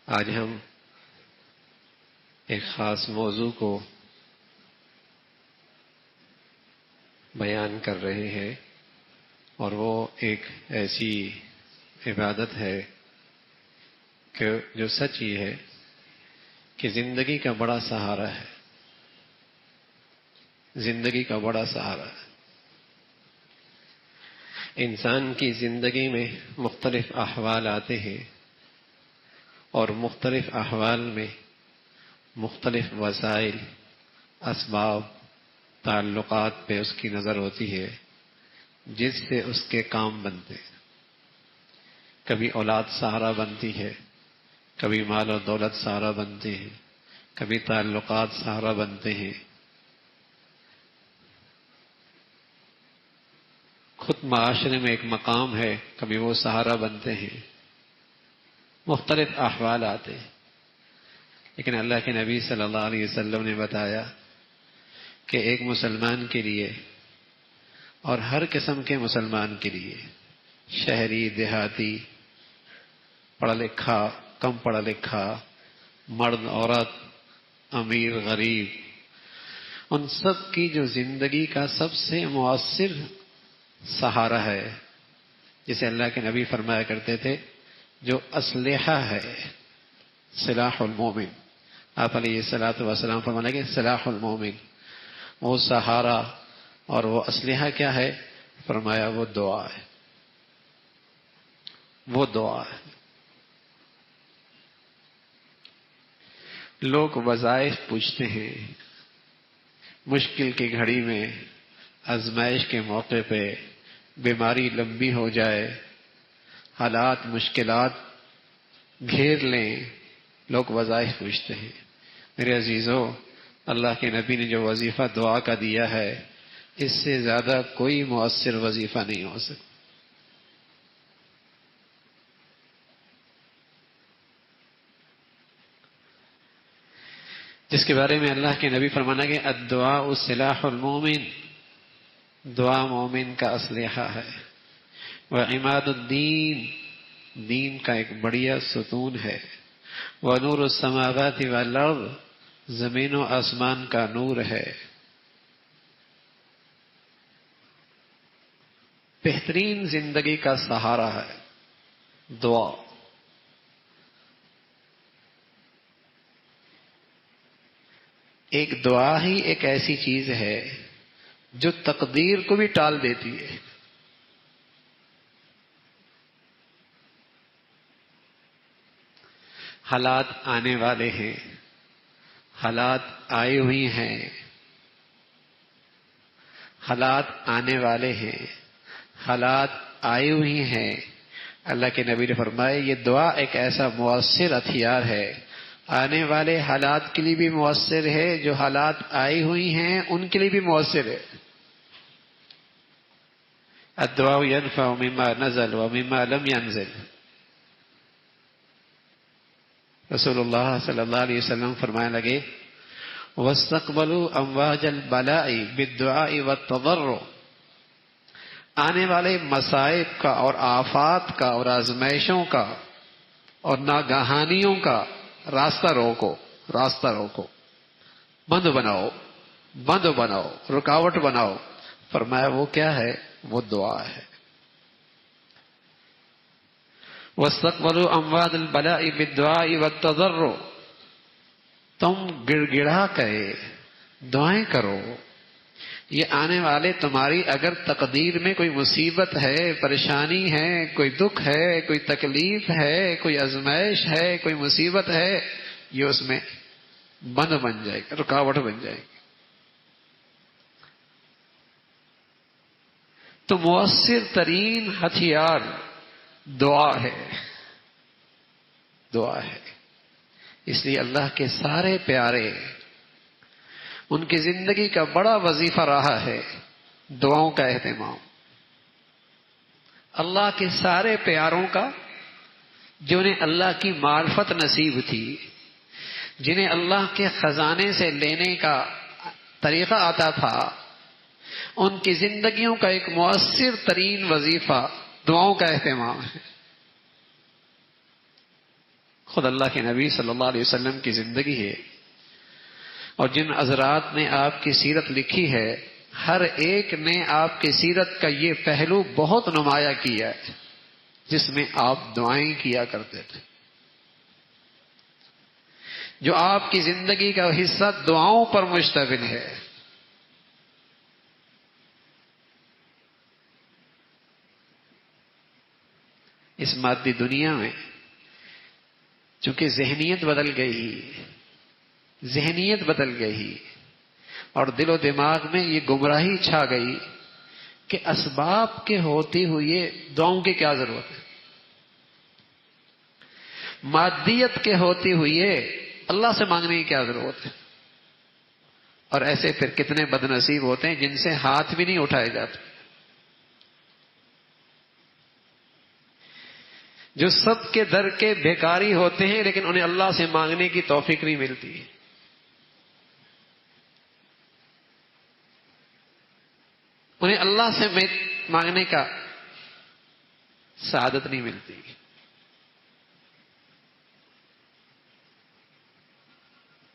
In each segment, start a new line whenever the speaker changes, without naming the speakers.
آج ہم ایک خاص موضوع کو بیان کر رہے ہیں، اور وہ ایک ایسی عبادت ہے کہ جو سچ یہ ہے کہ زندگی کا بڑا سہارا ہے، زندگی کا بڑا سہارا ہے۔ انسان کی زندگی میں مختلف احوال آتے ہیں، اور مختلف احوال میں مختلف وسائل، اسباب، تعلقات پہ اس کی نظر ہوتی ہے جس سے اس کے کام بنتے ہیں۔ کبھی اولاد سہارا بنتی ہے، کبھی مال و دولت سہارا بنتے ہیں، کبھی تعلقات سہارا بنتے ہیں، خود معاشرے میں ایک مقام ہے، کبھی وہ سہارا بنتے ہیں، مختلف احوال آتے ہیں۔ لیکن اللہ کے نبی صلی اللہ علیہ وسلم نے بتایا کہ ایک مسلمان کے لیے، اور ہر قسم کے مسلمان کے لیے، شہری، دیہاتی، پڑھا لکھا، کم پڑھا لکھا، مرد، عورت، امیر، غریب، ان سب کی جو زندگی کا سب سے مؤثر سہارا ہے، جسے اللہ کے نبی فرمایا کرتے تھے جو اسلحہ ہے، سلاح المومن۔ آپ علیہ الصلوۃ والسلام فرمانے کہ سلاح المومن، وہ سہارا اور وہ اسلحہ کیا ہے؟ فرمایا وہ دعا ہے، وہ دعا ہے۔ لوگ وظائف پوچھتے ہیں، مشکل کی گھڑی میں، آزمائش کے موقع پہ، بیماری لمبی ہو جائے، حالات مشکلات گھیر لیں، لوگ وظائف پوچھتے ہیں۔ میرے عزیزو، اللہ کے نبی نے جو وظیفہ دعا کا دیا ہے، اس سے زیادہ کوئی مؤثر وظیفہ نہیں ہو سکتا۔ جس کے بارے میں اللہ کے نبی فرمانا کہ الدعاء سلاح المومن، دعا مومن کا اسلحہ ہے، وعماد الدین، دین کا ایک بڑیا ستون ہے، ونور السماوات والارض، زمین و آسمان کا نور ہے۔ بہترین زندگی کا سہارا ہے دعا۔ ایک دعا ہی ایک ایسی چیز ہے جو تقدیر کو بھی ٹال دیتی ہے۔ حالات آنے والے ہیں، حالات آئے ہوئی ہیں، حالات آنے والے ہیں، حالات آئے ہوئی ہیں۔ اللہ کے نبی نے فرمایا یہ دعا ایک ایسا مؤثر ہتھیار ہے، آنے والے حالات کے لیے بھی مؤثر ہے، جو حالات آئی ہوئی ہیں ان کے لیے بھی مؤثر ہے۔ الدعاء ينفع مما نزل ومما لم ينزل۔ رسول اللہ صلی اللہ علیہ وسلم فرمانے لگے وَاسْتَقْبَلُوا أَمْوَاجَ الْبَلَاءِ بِالدُّعَاءِ وَالتَّضَرُّعِ، آنے والے مصائب کا اور آفات کا اور آزمائشوں کا اور ناگہانیوں کا راستہ روکو، راستہ روکو، بند بناؤ، بند بناؤ، رکاوٹ بناؤ۔ فرمایا وہ کیا ہے؟ وہ دعا ہے۔ وَاسْتَقْبَلُوا أَمْوَاجَ الْبَلَاءِ بِالدُّعَاءِ وَالتَّضَرُّعِ، تم گڑ گڑا کرے دعائیں کرو۔ یہ آنے والے تمہاری اگر تقدیر میں کوئی مصیبت ہے، پریشانی ہے، کوئی دکھ ہے، کوئی تکلیف ہے، کوئی آزمائش ہے، کوئی مصیبت ہے، یہ اس میں بند بن جائے گا، رکاوٹ بن جائے گی۔ تو مؤثر ترین ہتھیار دعا ہے، دعا ہے۔ اس لیے اللہ کے سارے پیارے، ان کی زندگی کا بڑا وظیفہ رہا ہے دعاؤں کا اہتمام۔ اللہ کے سارے پیاروں کا، جنہیں اللہ کی معرفت نصیب تھی، جنہیں اللہ کے خزانے سے لینے کا طریقہ آتا تھا، ان کی زندگیوں کا ایک مؤثر ترین وظیفہ دعاؤں کا اہتمام ہے۔ خود اللہ کے نبی صلی اللہ علیہ وسلم کی زندگی ہے، اور جن حضرات نے آپ کی سیرت لکھی ہے ہر ایک نے آپ کی سیرت کا یہ پہلو بہت نمایاں کیا ہے، جس میں آپ دعائیں کیا کرتے تھے۔ جو آپ کی زندگی کا حصہ دعاؤں پر مشتمل ہے۔ اس مادی دنیا میں چونکہ ذہنیت بدل گئی اور دل و دماغ میں یہ گمراہی چھا گئی کہ اسباب کے ہوتے ہوئے دعاؤں کی کیا ضرورت ہے، مادیت کے ہوتے ہوئے اللہ سے مانگنے کی کیا ضرورت ہے۔ اور ایسے پھر کتنے بد نصیب ہوتے ہیں جن سے ہاتھ بھی نہیں اٹھائے جاتے، جو سب کے در کے بیکاری ہوتے ہیں لیکن انہیں اللہ سے مانگنے کی توفیق نہیں ملتی، انہیں اللہ سے مانگنے کا سعادت نہیں ملتی۔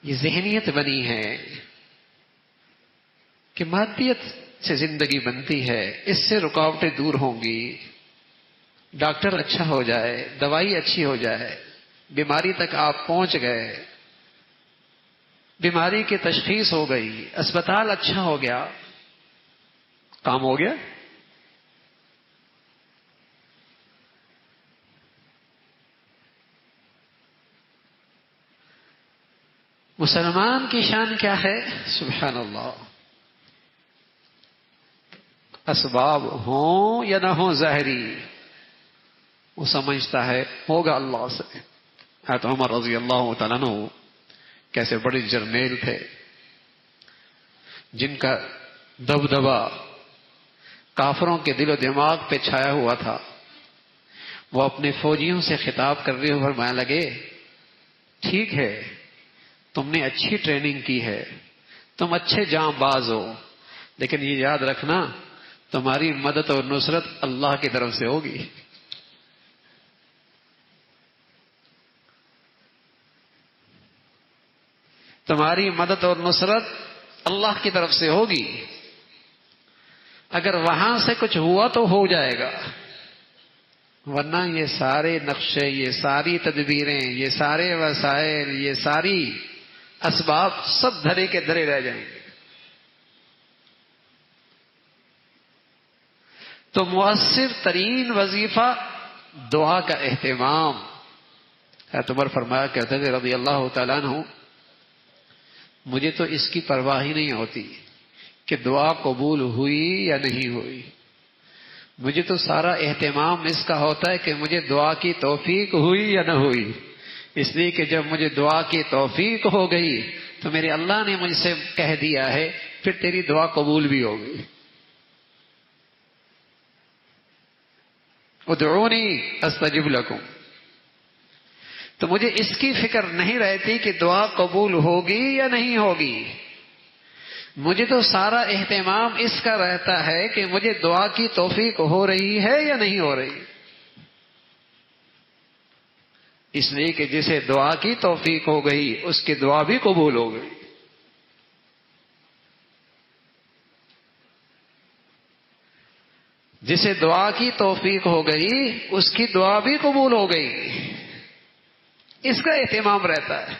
یہ ذہنیت بنی ہے کہ مادیت سے زندگی بنتی ہے، اس سے رکاوٹیں دور ہوں گی، ڈاکٹر اچھا ہو جائے، دوائی اچھی ہو جائے، بیماری تک آپ پہنچ گئے، بیماری کی تشخیص ہو گئی، اسپتال اچھا ہو گیا، کام ہو گیا۔ مسلمان کی شان کیا ہے؟ سبحان اللہ، اسباب ہوں یا نہ ہوں ظاہری، وہ سمجھتا ہے ہوگا اللہ سے۔ حضرت عمر رضی اللہ تعالیٰ عنہ کیسے بڑے جرنیل تھے، جن کا دبدبا کافروں کے دل و دماغ پہ چھایا ہوا تھا۔ وہ اپنے فوجیوں سے خطاب کر رہے ہو فرمانے لگے، ٹھیک ہے تم نے اچھی ٹریننگ کی ہے، تم اچھے جاں باز ہو، لیکن یہ یاد رکھنا تمہاری مدد اور نصرت اللہ کی طرف سے ہوگی۔ تمہاری مدد اور نصرت اللہ کی طرف سے ہوگی، اگر وہاں سے کچھ ہوا تو ہو جائے گا، ورنہ یہ سارے نقشے، یہ ساری تدبیریں، یہ سارے وسائل، یہ ساری اسباب سب دھرے کے دھرے رہ جائیں گے۔ تو مؤثر ترین وظیفہ دعا کا اہتمام۔ حضرت عمر فرمایا کرتے تھے رضی اللہ تعالیٰ عنہ، مجھے تو اس کی پرواہ ہی نہیں ہوتی کہ دعا قبول ہوئی یا نہیں ہوئی، مجھے تو سارا اہتمام اس کا ہوتا ہے کہ مجھے دعا کی توفیق ہوئی یا نہ ہوئی، اس لیے کہ جب مجھے دعا کی توفیق ہو گئی تو میرے اللہ نے مجھ سے کہہ دیا ہے پھر تیری دعا قبول بھی ہو گئی۔ ادعونی استجب لکم۔ تو مجھے اس کی فکر نہیں رہتی کہ دعا قبول ہوگی یا نہیں ہوگی، مجھے تو سارا اہتمام اس کا رہتا ہے کہ مجھے دعا کی توفیق ہو رہی ہے یا نہیں ہو رہی۔ اس لیے کہ جسے دعا کی توفیق ہو گئی اس کی دعا بھی قبول ہو گئی۔ جسے دعا کی توفیق ہو گئی اس کی دعا بھی قبول ہو گئی، اس کا اہتمام رہتا ہے۔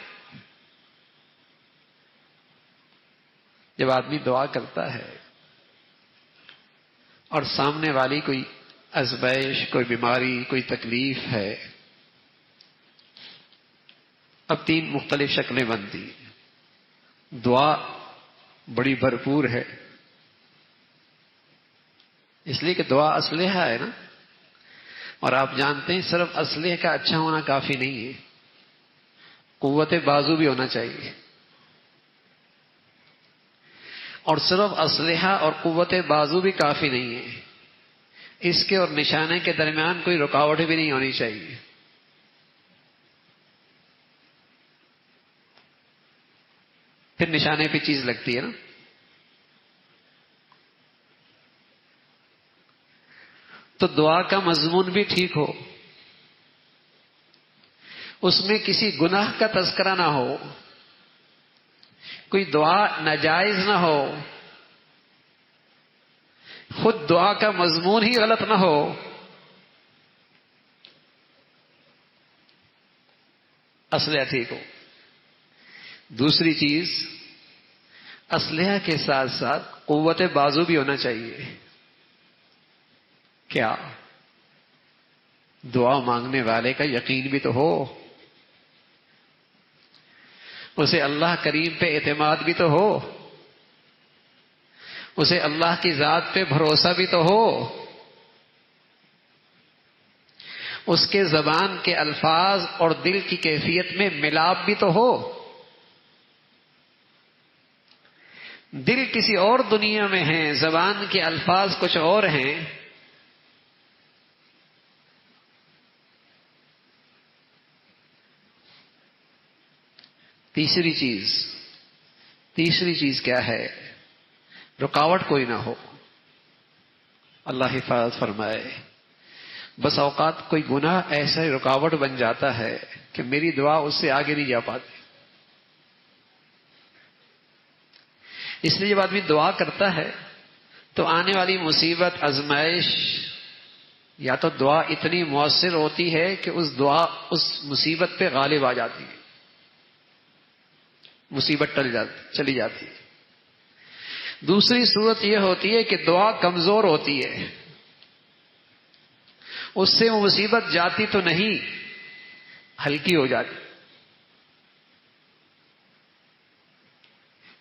جب آدمی دعا کرتا ہے اور سامنے والی کوئی ازمائش، کوئی بیماری، کوئی تکلیف ہے، اب تین مختلف شکلیں بنتی ہیں۔ دعا بڑی بھرپور ہے، اس لیے کہ دعا اسلحہ ہے نا، اور آپ جانتے ہیں صرف اسلحے کا اچھا ہونا کافی نہیں ہے، قوت بازو بھی ہونا چاہیے۔ اور صرف اسلحہ اور قوت بازو بھی کافی نہیں ہے، اس کے اور نشانے کے درمیان کوئی رکاوٹ بھی نہیں ہونی چاہیے۔ پھر نشانے پہ چیز لگتی ہے نا۔ تو دعا کا مضمون بھی ٹھیک ہو، اس میں کسی گناہ کا تذکرہ نہ ہو، کوئی دعا ناجائز نہ ہو، خود دعا کا مضمون ہی غلط نہ ہو، اسلحہ ٹھیک ہو۔ دوسری چیز، اسلحہ کے ساتھ ساتھ قوت بازو بھی ہونا چاہیے۔ کیا؟ دعا مانگنے والے کا یقین بھی تو ہو، اسے اللہ کریم پہ اعتماد بھی تو ہو، اسے اللہ کی ذات پہ بھروسہ بھی تو ہو، اس کے زبان کے الفاظ اور دل کی کیفیت میں ملاپ بھی تو ہو۔ دل کسی اور دنیا میں ہے، زبان کے الفاظ کچھ اور ہیں۔ تیسری چیز کیا ہے؟ رکاوٹ کوئی نہ ہو۔ اللہ حفاظت فرمائے، بس اوقات کوئی گناہ ایسا رکاوٹ بن جاتا ہے کہ میری دعا اس سے آگے نہیں جا پاتی۔ اس لیے جب آدمی دعا کرتا ہے تو آنے والی مصیبت، آزمائش، یا تو دعا اتنی مؤثر ہوتی ہے کہ اس مصیبت پہ غالب آ جاتی ہے، مصیبت چلی جاتی ہے۔ دوسری صورت یہ ہوتی ہے کہ دعا کمزور ہوتی ہے، اس سے وہ مصیبت جاتی تو نہیں، ہلکی ہو جاتی۔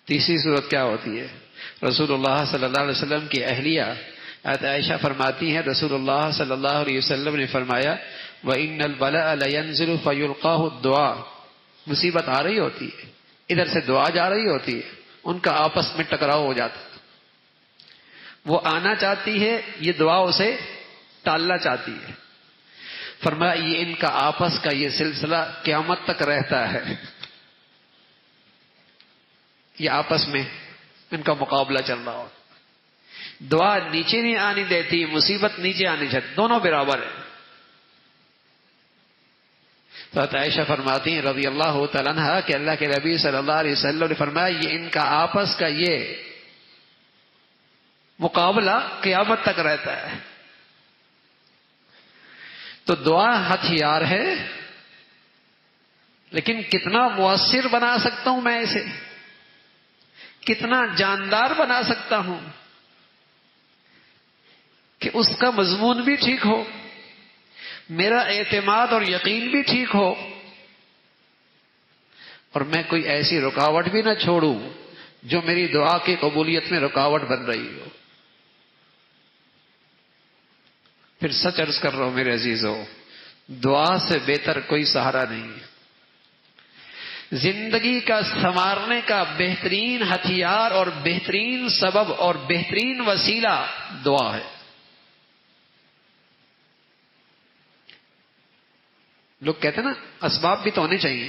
تیسری صورت کیا ہوتی ہے؟ رسول اللہ صلی اللہ علیہ وسلم کی اہلیہ عائشہ فرماتی ہیں، رسول اللہ صلی اللہ علیہ وسلم نے فرمایا وَإِنَّ الْبَلَاءَ لَيَنْزِلُ فَيُلْقَاهُ الدُّعَاء، مصیبت آ رہی ہوتی ہے، ادھر سے دعا جا رہی ہوتی ہے، ان کا آپس میں ٹکراؤ ہو جاتا ہے۔ وہ آنا چاہتی ہے، یہ دعا اسے ٹالنا چاہتی ہے۔ فرمایا یہ ان کا آپس کا یہ سلسلہ قیامت تک رہتا ہے، یہ آپس میں ان کا مقابلہ چل رہا ہو۔ دعا نیچے نہیں آنی دیتی، مصیبت نیچے آنی چاہتی، دونوں برابر ہیں۔ تو عائشہ فرماتی ہیں رضی اللہ تعالیٰ عنہا کہ اللہ کے نبی صلی اللہ علیہ وسلم نے فرمایا یہ ان کا آپس کا یہ مقابلہ قیامت تک رہتا ہے۔ تو دعا ہتھیار ہے، لیکن کتنا مؤثر بنا سکتا ہوں میں اسے، کتنا جاندار بنا سکتا ہوں کہ اس کا مضمون بھی ٹھیک ہو، میرا اعتماد اور یقین بھی ٹھیک ہو، اور میں کوئی ایسی رکاوٹ بھی نہ چھوڑوں جو میری دعا کی قبولیت میں رکاوٹ بن رہی ہو۔ پھر سچ عرض کر رہا ہوں میرے عزیزو، دعا سے بہتر کوئی سہارا نہیں۔ زندگی کا سنوارنے کا بہترین ہتھیار اور بہترین سبب اور بہترین وسیلہ دعا ہے۔ لوگ کہتے ہیں نا اسباب بھی تو ہونے چاہیے،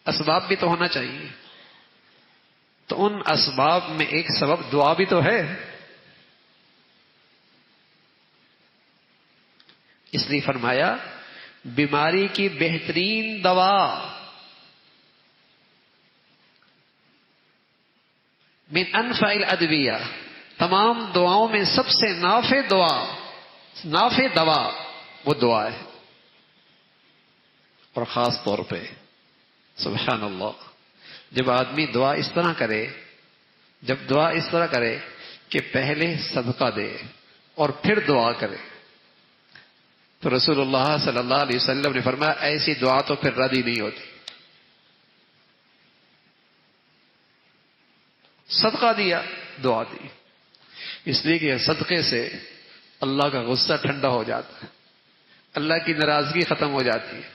اسباب بھی تو ہونا چاہیے، تو ان اسباب میں ایک سبب دعا بھی تو ہے۔ اس لیے فرمایا بیماری کی بہترین دوا من انفع الادویہ، تمام دعاؤں میں سب سے نافع دوا وہ دعا ہے۔ اور خاص طور پہ سبحان اللہ جب آدمی دعا اس طرح کرے کہ پہلے صدقہ دے اور پھر دعا کرے، تو رسول اللہ صلی اللہ علیہ وسلم نے فرمایا ایسی دعا تو پھر رد ہی نہیں ہوتی۔ صدقہ دیا، دعا دی، اس لیے کہ صدقے سے اللہ کا غصہ ٹھنڈا ہو جاتا ہے، اللہ کی ناراضگی ختم ہو جاتی ہے،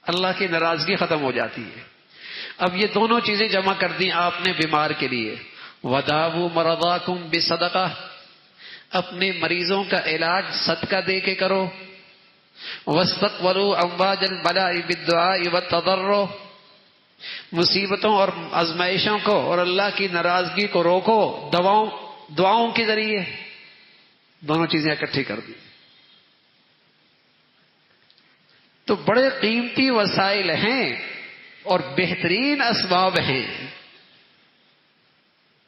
اللہ کی ناراضگی ختم ہو جاتی ہے۔ اب یہ دونوں چیزیں جمع کر دی آپ نے بیمار کے لیے، وَدَاوُوا مَرَضَاكُمْ بِصَدَقَةٍ، اپنے مریضوں کا علاج صدقہ دے کے کرو، وَاسْتَقْبَلُوا أَمْوَاجَ الْبَلَاءِ بِالدُّعَاءِ وَالتَّضَرُّعِ، مصیبتوں اور آزمائشوں کو اور اللہ کی ناراضگی کو روکو دعاؤں کے ذریعے۔ دونوں چیزیں اکٹھی کر دی۔ تو بڑے قیمتی وسائل ہیں اور بہترین اسباب ہیں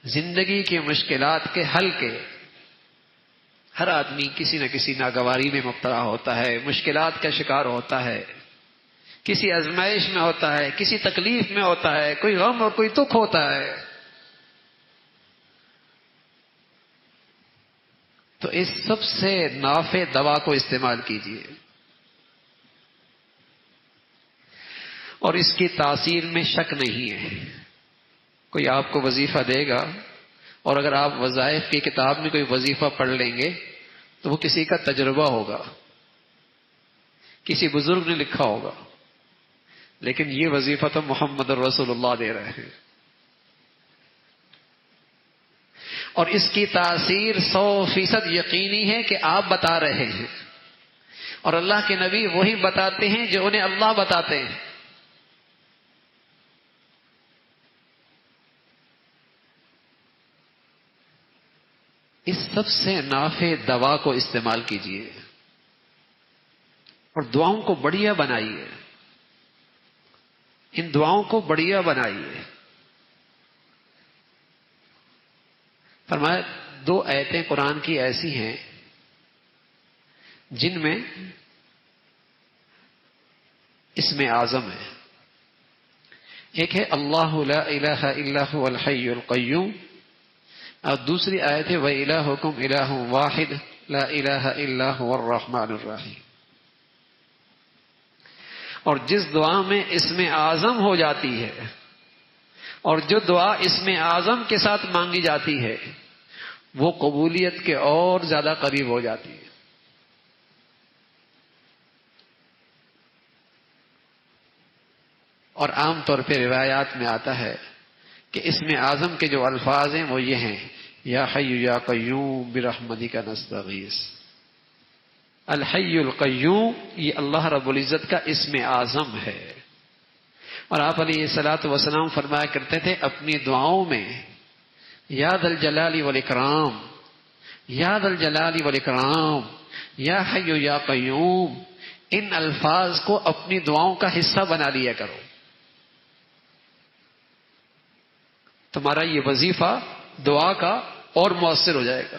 زندگی کی مشکلات کے حل کے۔ ہر آدمی کسی نہ کسی ناگواری میں مبتلا ہوتا ہے، مشکلات کا شکار ہوتا ہے، کسی آزمائش میں ہوتا ہے، کسی تکلیف میں ہوتا ہے، کوئی غم اور کوئی دکھ ہوتا ہے۔ تو اس سب سے نافع دوا کو استعمال کیجیے، اور اس کی تاثیر میں شک نہیں ہے۔ کوئی آپ کو وظیفہ دے گا، اور اگر آپ وظائف کی کتاب میں کوئی وظیفہ پڑھ لیں گے تو وہ کسی کا تجربہ ہوگا، کسی بزرگ نے لکھا ہوگا، لیکن یہ وظیفہ تو محمد رسول اللہ دے رہے ہیں، اور اس کی تاثیر 100% یقینی ہے کہ آپ بتا رہے ہیں، اور اللہ کے نبی وہی بتاتے ہیں جو انہیں اللہ بتاتے ہیں۔ اس سب سے نافع دوا کو استعمال کیجیے اور دعاؤں کو بڑھیا بنائیے، ان دعاؤں کو بڑھیا بنائیے۔ فرمایا 2 آیتیں قرآن کی ایسی ہیں جن میں اسم اعظم ہے۔ ایک ہے اللہ لا الہ الا هو الحی القیوم، اور دوسری آیت ہے وَإِلَٰهُكُمْ إِلَٰهٌ وَاحِدٌ لَا إِلَٰهَ إِلَّا هُوَ الرَّحْمَٰنُ الرَّحِيمُ۔ اور جس دعا میں اسم اعظم ہو جاتی ہے، اور جو دعا اسم اعظم کے ساتھ مانگی جاتی ہے، وہ قبولیت کے اور زیادہ قریب ہو جاتی ہے۔ اور عام طور پہ روایات میں آتا ہے کہ اسم اعظم کے جو الفاظ ہیں وہ یہ ہیں یا حی یا قیوم برحمتک نستغیث۔ الحی القیوم یہ اللہ رب العزت کا اسم اعظم ہے، اور آپ علیہ الصلوۃ والسلام فرمایا کرتے تھے اپنی دعاؤں میں یا ذا الجلال والاکرام، یا ذا الجلال والاکرام، یا حی یا قیوم، ان الفاظ کو اپنی دعاؤں کا حصہ بنا لیا کرو۔ تمہارا یہ وظیفہ دعا کا اور مؤثر ہو جائے گا،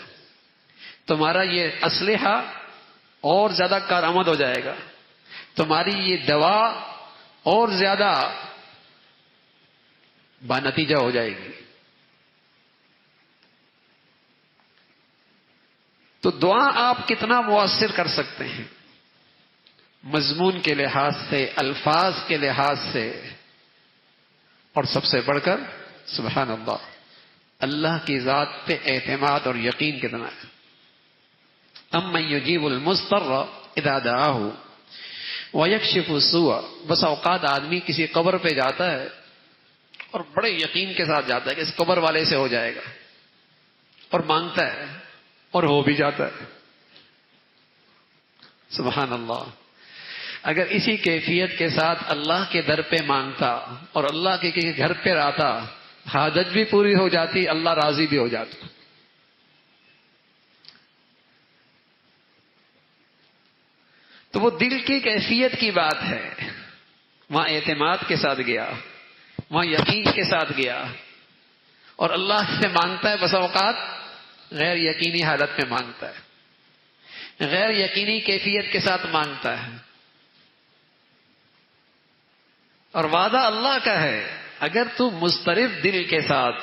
تمہارا یہ اسلحہ اور زیادہ کارآمد ہو جائے گا، تمہاری یہ دوا اور زیادہ بانتیجہ ہو جائے گی۔ تو دعا آپ کتنا مؤثر کر سکتے ہیں مضمون کے لحاظ سے، الفاظ کے لحاظ سے، اور سب سے بڑھ کر سبحان اللہ کی ذات پہ اعتماد اور یقین کتنا ہے۔ امن یجیب المضطر اذا دعاہ ویکشف السوء۔ بس اوقات آدمی کسی قبر پہ جاتا ہے اور بڑے یقین کے ساتھ جاتا ہے کہ اس قبر والے سے ہو جائے گا، اور مانگتا ہے اور ہو بھی جاتا ہے۔ سبحان اللہ۔ اگر اسی کیفیت کے ساتھ اللہ کے در پہ مانگتا اور اللہ کے کسی گھر پہ آتا، حاجت بھی پوری ہو جاتی، اللہ راضی بھی ہو جاتا۔ تو وہ دل کی کیفیت کی بات ہے، وہاں اعتماد کے ساتھ گیا، وہاں یقین کے ساتھ گیا، اور اللہ سے مانگتا ہے۔ بس اوقات غیر یقینی حالت میں مانگتا ہے، غیر یقینی کیفیت کے ساتھ مانگتا ہے، اور وعدہ اللہ کا ہے اگر تو مضطرب دل کے ساتھ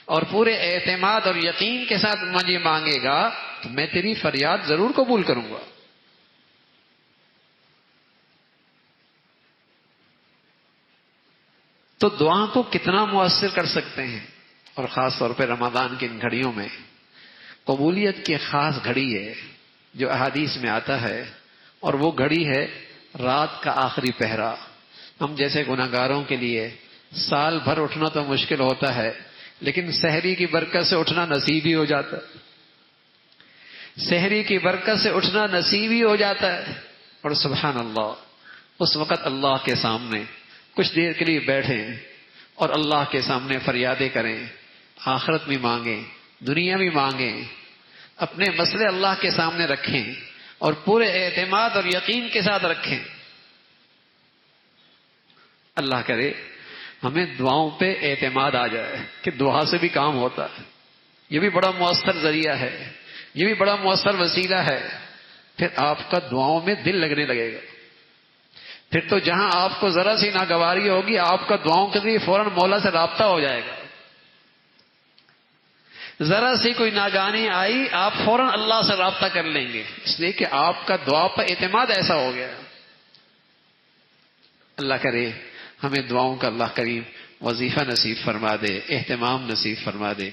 اور پورے اعتماد اور یقین کے ساتھ مجھے مانگے گا تو میں تیری فریاد ضرور قبول کروں گا۔ تو دعا کو کتنا مؤثر کر سکتے ہیں، اور خاص طور پہ رمضان کی ان گھڑیوں میں قبولیت کی خاص گھڑی ہے جو احادیث میں آتا ہے، اور وہ گھڑی ہے رات کا آخری پہرا۔ ہم جیسے گناہگاروں کے لیے سال بھر اٹھنا تو مشکل ہوتا ہے، لیکن سحری کی برکت سے اٹھنا نصیب ہی ہو جاتا ہے، سحری کی برکت سے اٹھنا نصیب ہی ہو جاتا ہے۔ اور سبحان اللہ، اس وقت اللہ کے سامنے کچھ دیر کے لیے بیٹھیں اور اللہ کے سامنے فریادیں کریں، آخرت بھی مانگیں، دنیا بھی مانگیں، اپنے مسئلے اللہ کے سامنے رکھیں، اور پورے اعتماد اور یقین کے ساتھ رکھیں. اللہ کرے ہمیں دعاؤں پہ اعتماد آ جائے کہ دعا سے بھی کام ہوتا ہے. یہ بھی بڑا مؤثر ذریعہ ہے, یہ بھی بڑا مؤثر وسیلہ ہے. پھر آپ کا دعاؤں میں دل لگنے لگے گا. پھر تو جہاں آپ کو ذرا سی ناگواری ہوگی, آپ کا دعاؤں کے لیے فوراً مولا سے رابطہ ہو جائے گا. ذرا سی کوئی ناگہانی آئی, آپ فوراً اللہ سے رابطہ کر لیں گے, اس لیے کہ آپ کا دعا پر اعتماد ایسا ہو گیا. اللہ کرے ہمیں دعاؤں کا اللہ کریم وظیفہ نصیب فرما دے, اہتمام نصیب فرما دے.